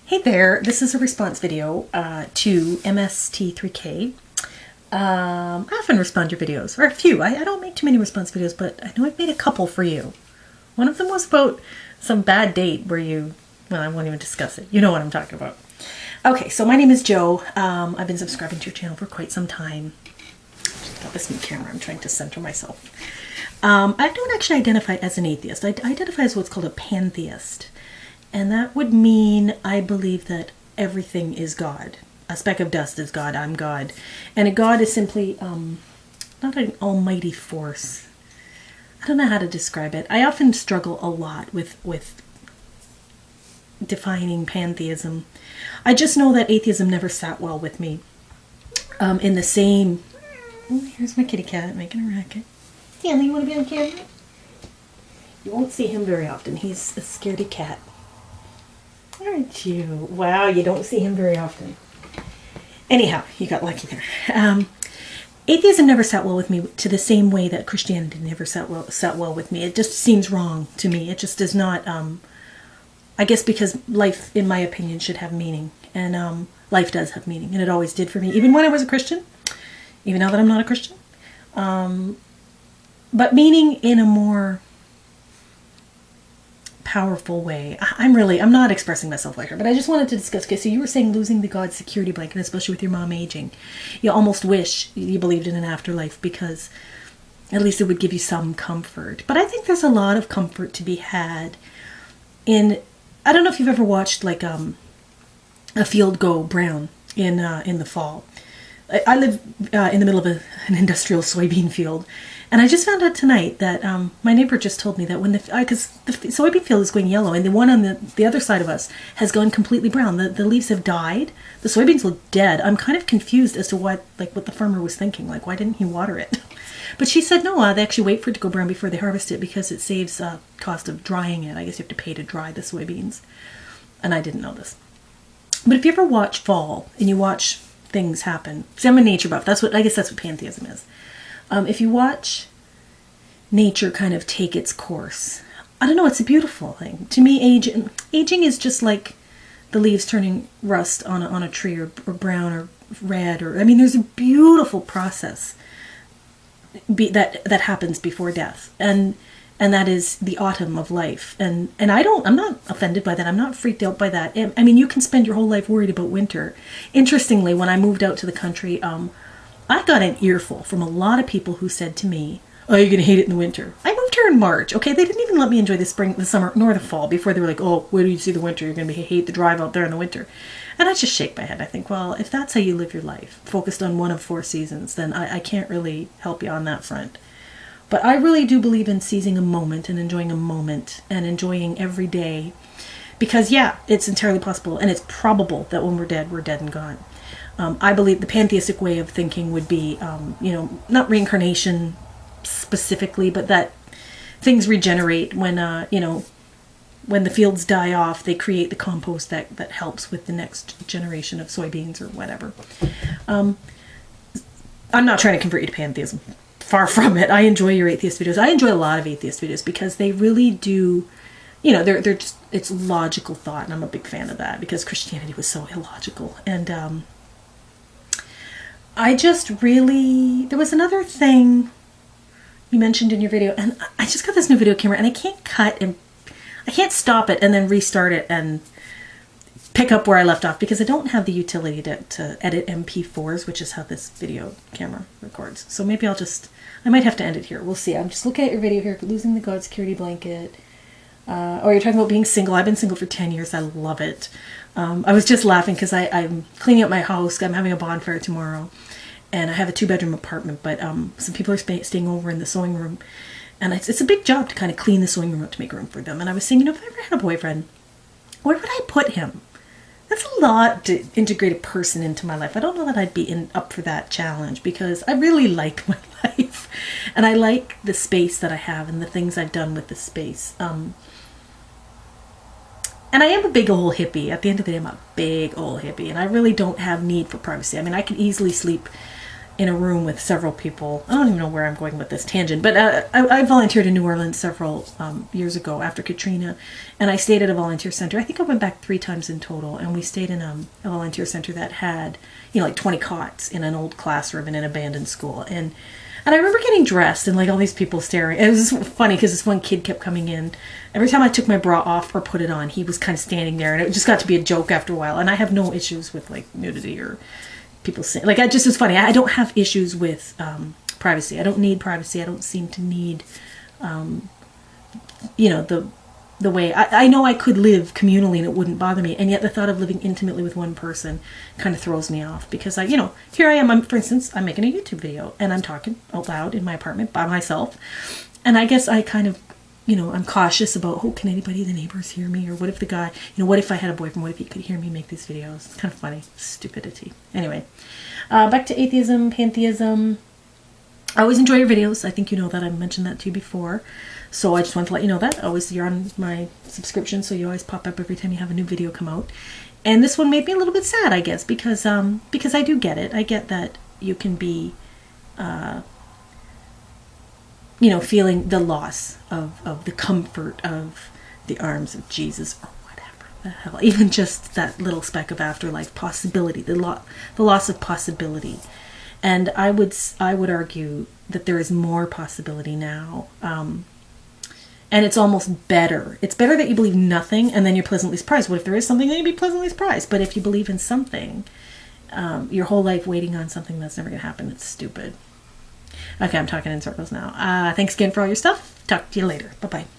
Hey there, this is a response video to MST3K. I often respond to your videos, or a few. I don't make too many response videos, but I know I've made a couple for you. One of them was about some bad date where well, I won't even discuss it. You know what I'm talking about. Okay, so my name is Jo. I've been subscribing to your channel for quite some time. Just got this new camera. I'm trying to center myself. I don't actually identify as an atheist. I identify as what's called a pantheist. And that would mean I believe that everything is God. A speck of dust is God, I'm God. And a God is simply not an almighty force. I don't know how to describe it. I often struggle a lot with defining pantheism. I just know that atheism never sat well with me. In the same... Oh, here's my kitty cat making a racket. Stanley, you want to be on camera? You won't see him very often. He's a scaredy cat. Aren't you? Wow, you don't see him very often. Anyhow, you got lucky there. Atheism never sat well with me to the same way that Christianity never sat well with me. It just seems wrong to me. It just does not, I guess because life, in my opinion, should have meaning. And life does have meaning, and it always did for me, even when I was a Christian, even now that I'm not a Christian. But meaning in a more powerful way. I'm not expressing myself like her, but I just wanted to discuss, okay, so you were saying losing the God security blanket, especially with your mom aging. You almost wish you believed in an afterlife because at least it would give you some comfort. But I think there's a lot of comfort to be had in, I don't know if you've ever watched like a field go brown in the fall. I live in the middle of an industrial soybean field, and I just found out tonight that my neighbor just told me that when because the soybean field is going yellow, and the one on the other side of us has gone completely brown. The leaves have died. The soybeans look dead. I'm kind of confused as to what the farmer was thinking. Like, why didn't he water it? But she said no, they actually wait for it to go brown before they harvest it because it saves cost of drying it. I guess you have to pay to dry the soybeans, and I didn't know this. But if you ever watch fall and you watch things happen. See, I'm a nature buff. I guess that's what pantheism is. If you watch nature kind of take its course, I don't know, it's a beautiful thing. To me, aging is just like the leaves turning rust on a tree, or brown or red, I mean, there's a beautiful process that happens before death. And that is the autumn of life. And I'm not offended by that. I'm not freaked out by that. I mean, you can spend your whole life worried about winter. Interestingly, when I moved out to the country, I got an earful from a lot of people who said to me, oh, you're going to hate it in the winter. I moved here in March, okay? They didn't even let me enjoy the spring, the summer, nor the fall before they were like, oh, wait till you see the winter. You're going to hate the drive out there in the winter. And I just shake my head. I think, well, if that's how you live your life, focused on one of 4 seasons, then I can't really help you on that front. But I really do believe in seizing a moment and enjoying a moment and enjoying every day. Because, yeah, it's entirely possible and it's probable that when we're dead and gone. I believe the pantheistic way of thinking would be, not reincarnation specifically, but that things regenerate when, when the fields die off, they create the compost that helps with the next generation of soybeans or whatever. I'm not trying to convert you to pantheism. Far from it. I enjoy your atheist videos. I enjoy a lot of atheist videos because they really do, they're just, it's logical thought, and I'm a big fan of that because Christianity was so illogical. And I just really, there was another thing you mentioned in your video, and I just got this new video camera, and I can't stop it and then restart it and pick up where I left off because I don't have the utility to edit MP4s, which is how this video camera records. So maybe I might have to end it here. We'll see. I'm just looking at your video here, losing the God security blanket. Or you're talking about being single. I've been single for 10 years. I love it. I was just laughing because I'm cleaning up my house. I'm having a bonfire tomorrow. And I have a 2-bedroom apartment, but some people are staying over in the sewing room. And it's a big job to kind of clean the sewing room up to make room for them. And I was saying, if I ever had a boyfriend, where would I put him? That's a lot to integrate a person into my life. I don't know that I'd be up for that challenge because I really like my life. And I like the space that I have and the things I've done with the space. And I am a big old hippie. At the end of the day, I'm a big old hippie. And I really don't have need for privacy. I mean, I could easily sleep in a room with several people. I don't even know where I'm going with this tangent, but I volunteered in New Orleans several years ago after Katrina, and I stayed at a volunteer center. I think I went back 3 times in total, and we stayed in a volunteer center that had, you know, like 20 cots in an old classroom in an abandoned school. And I remember getting dressed and like all these people staring. It was funny because this one kid kept coming in. Every time I took my bra off or put it on, he was kind of standing there, and it just got to be a joke after a while. And I have no issues with like nudity or people say, like, I just, it's funny. I don't have issues with privacy. I don't need privacy. I don't seem to need, you know, the way I know I could live communally and it wouldn't bother me, and yet the thought of living intimately with one person kind of throws me off, because I, you know, here I am, for instance, I'm making a YouTube video and I'm talking out loud in my apartment by myself, and I guess I kind of, you know, I'm cautious about, oh, can anybody, the neighbors hear me, or what if the guy, you know, what if I had a boyfriend, what if he could hear me make these videos? It's kind of funny, stupidity. Anyway, back to atheism, pantheism. I always enjoy your videos. I think you know that. I've mentioned that to you before. So I just wanted to let you know that. Always, you're on my subscription, so you always pop up every time you have a new video come out. And this one made me a little bit sad, I guess, because I do get it. I get that you can be, you know, feeling the loss of the comfort of the arms of Jesus, or whatever the hell. Even just that little speck of afterlife possibility, the loss of possibility. And I would argue that there is more possibility now. And it's almost better. It's better that you believe nothing and then you're pleasantly surprised. What if there is something, then you'd be pleasantly surprised. But if you believe in something, your whole life waiting on something that's never going to happen, it's stupid. Okay, I'm talking in circles now. Thanks again for all your stuff. Talk to you later. Bye-bye.